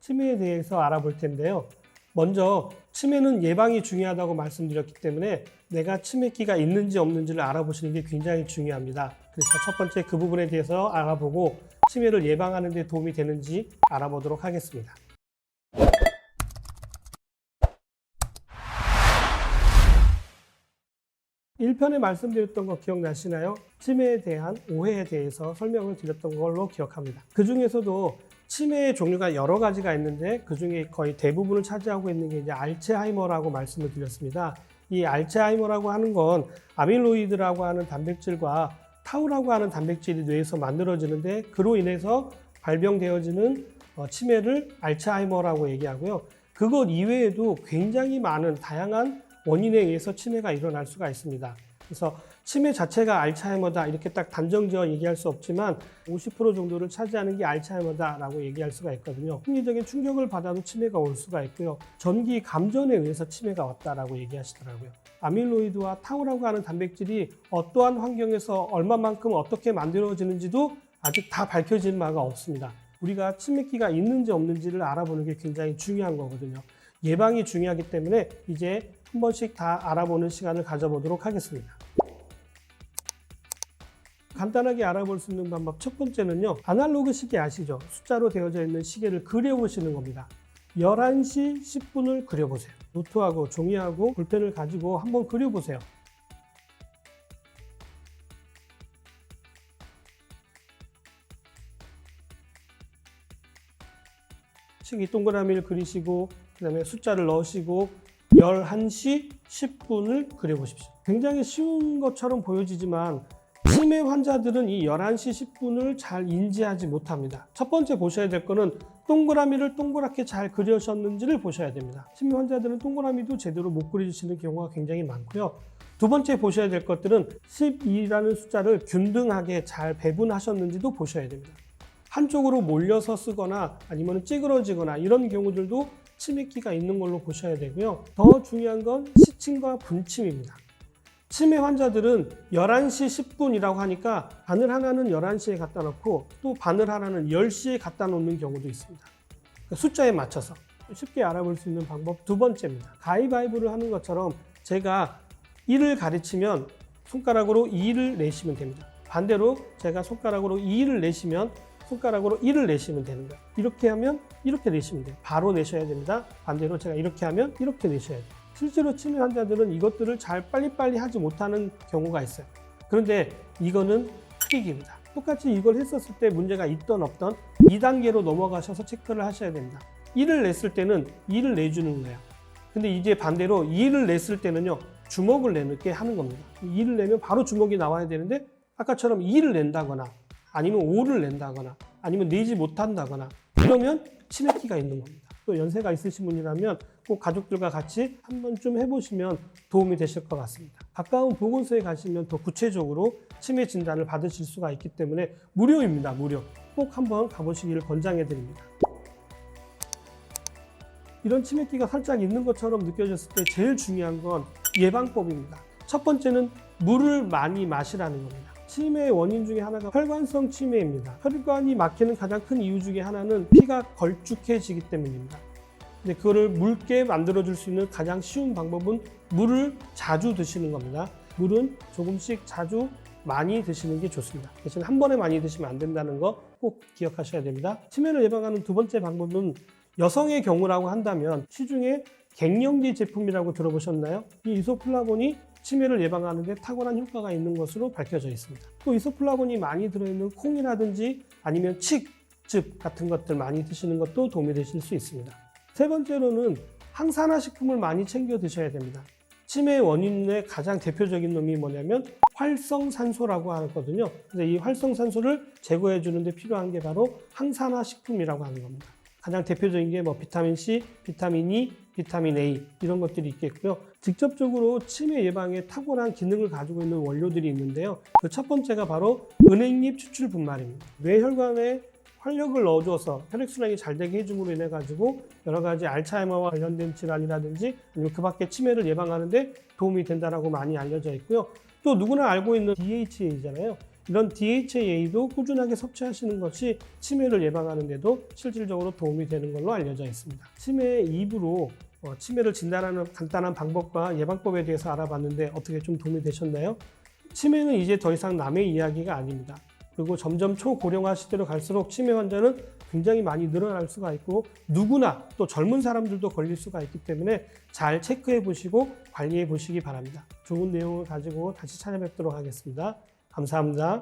치매에 대해서 알아볼 텐데요. 먼저 치매는 예방이 중요하다고 말씀드렸기 때문에 내가 치매기가 있는지 없는지를 알아보시는 게 굉장히 중요합니다. 그래서 첫 번째 그 부분에 대해서 알아보고 치매를 예방하는 데 도움이 되는지 알아보도록 하겠습니다. 1편에 말씀드렸던 거 기억나시나요? 치매에 대한 오해에 대해서 설명을 드렸던 걸로 기억합니다. 그 중에서도 치매의 종류가 여러 가지가 있는데 그 중에 거의 대부분을 차지하고 있는 게 이제 알츠하이머라고 말씀을 드렸습니다. 이 알츠하이머라고 하는 건 아밀로이드라고 하는 단백질과 타우라고 하는 단백질이 뇌에서 만들어지는데 그로 인해서 발병되어지는 치매를 알츠하이머라고 얘기하고요. 그것 이외에도 굉장히 많은 다양한 원인에 의해서 치매가 일어날 수가 있습니다. 그래서 치매 자체가 알츠하이머다 이렇게 딱 단정지어 얘기할 수 없지만 50% 정도를 차지하는 게 알츠하이머다라고 얘기할 수가 있거든요. 심리적인 충격을 받아도 치매가 올 수가 있고요. 전기 감전에 의해서 치매가 왔다라고 얘기하시더라고요. 아밀로이드와 타우라고 하는 단백질이 어떠한 환경에서 얼마만큼 어떻게 만들어지는지도 아직 다 밝혀진 바가 없습니다. 우리가 치매기가 있는지 없는지를 알아보는 게 굉장히 중요한 거거든요. 예방이 중요하기 때문에 이제 한 번씩 다 알아보는 시간을 가져보도록 하겠습니다. 간단하게 알아볼 수 있는 방법 첫 번째는요. 아날로그 시계 아시죠? 숫자로 되어져 있는 시계를 그려보시는 겁니다. 11시 10분을 그려보세요. 노트하고 종이하고 볼펜을 가지고 한번 그려보세요. 이 동그라미를 그리시고 그 다음에 숫자를 넣으시고 11시 10분을 그려보십시오. 굉장히 쉬운 것처럼 보여지지만 치매 환자들은 이 11시 10분을 잘 인지하지 못합니다. 첫 번째 보셔야 될 거는 동그라미를 동그랗게 잘 그려셨는지를 보셔야 됩니다. 치매 환자들은 동그라미도 제대로 못 그려주시는 경우가 굉장히 많고요. 두 번째 보셔야 될 것들은 12라는 숫자를 균등하게 잘 배분하셨는지도 보셔야 됩니다. 한쪽으로 몰려서 쓰거나 아니면 찌그러지거나 이런 경우들도 치매기가 있는 걸로 보셔야 되고요. 더 중요한 건 시침과 분침입니다. 치매 환자들은 11시 10분이라고 하니까 바늘 하나는 11시에 갖다 놓고 또 바늘 하나는 10시에 갖다 놓는 경우도 있습니다. 숫자에 맞춰서 쉽게 알아볼 수 있는 방법 두 번째입니다. 가위바위보를 하는 것처럼 제가 1을 가르치면 손가락으로 2를 내시면 됩니다. 반대로 제가 손가락으로 2를 내시면 손가락으로 1을 내시면 되는 거예요. 이렇게 하면 이렇게 내시면 돼요. 바로 내셔야 됩니다. 반대로 제가 이렇게 하면 이렇게 내셔야 돼요. 실제로 치매 환자들은 이것들을 잘 빨리빨리 하지 못하는 경우가 있어요. 그런데 이거는 타격입니다. 똑같이 이걸 했었을 때 문제가 있던 없던 2단계로 넘어가셔서 체크를 하셔야 됩니다. 1을 냈을 때는 2를 내주는 거예요. 근데 이제 반대로 2를 냈을 때는요, 주먹을 내게 하는 겁니다. 2를 내면 바로 주먹이 나와야 되는데 아까처럼 2를 낸다거나 아니면 5를 낸다거나 아니면 내지 못한다거나 이러면 치매기가 있는 겁니다. 또 연세가 있으신 분이라면 꼭 가족들과 같이 한 번쯤 해보시면 도움이 되실 것 같습니다. 가까운 보건소에 가시면 더 구체적으로 치매 진단을 받으실 수가 있기 때문에 무료입니다. 무료. 꼭 한번 가보시기를 권장해 드립니다. 이런 치매기가 살짝 있는 것처럼 느껴졌을 때 제일 중요한 건 예방법입니다. 첫 번째는 물을 많이 마시라는 겁니다. 치매의 원인 중에 하나가 혈관성 치매입니다. 혈관이 막히는 가장 큰 이유 중에 하나는 피가 걸쭉해지기 때문입니다. 근데 그거를 묽게 만들어줄 수 있는 가장 쉬운 방법은 물을 자주 드시는 겁니다. 물은 조금씩 자주 많이 드시는 게 좋습니다. 대신 한 번에 많이 드시면 안 된다는 거 꼭 기억하셔야 됩니다. 치매를 예방하는 두 번째 방법은 여성의 경우라고 한다면 시중에 갱년기 제품이라고 들어보셨나요? 이 이소플라본이 치매를 예방하는 데 탁월한 효과가 있는 것으로 밝혀져 있습니다. 또 이소플라본이 많이 들어있는 콩이라든지 아니면 칡즙 같은 것들 많이 드시는 것도 도움이 되실 수 있습니다. 세 번째로는 항산화 식품을 많이 챙겨 드셔야 됩니다. 치매의 원인의 가장 대표적인 놈이 뭐냐면 활성산소라고 하거든요. 그래서 이 활성산소를 제거해 주는 데 필요한 게 바로 항산화 식품이라고 하는 겁니다. 가장 대표적인 게 비타민 C, 비타민 E, 비타민 A 이런 것들이 있겠고요. 직접적으로 치매 예방에 탁월한 기능을 가지고 있는 원료들이 있는데요. 그 첫 번째가 바로 은행잎 추출 분말입니다. 뇌혈관에 활력을 넣어줘서 혈액순환이 잘 되게 해줌으로 인해 가지고 여러 가지 알츠하이머와 관련된 질환이라든지 아니면 그 밖에 치매를 예방하는 데 도움이 된다고 많이 알려져 있고요. 또 누구나 알고 있는 DHA잖아요. 이런 DHA도 꾸준하게 섭취하시는 것이 치매를 예방하는 데도 실질적으로 도움이 되는 걸로 알려져 있습니다. 치매 2부로 치매를 진단하는 간단한 방법과 예방법에 대해서 알아봤는데 어떻게 좀 도움이 되셨나요? 치매는 이제 더 이상 남의 이야기가 아닙니다. 그리고 점점 초고령화 시대로 갈수록 치매 환자는 굉장히 많이 늘어날 수가 있고 누구나 또 젊은 사람들도 걸릴 수가 있기 때문에 잘 체크해 보시고 관리해 보시기 바랍니다. 좋은 내용을 가지고 다시 찾아뵙도록 하겠습니다. 감사합니다.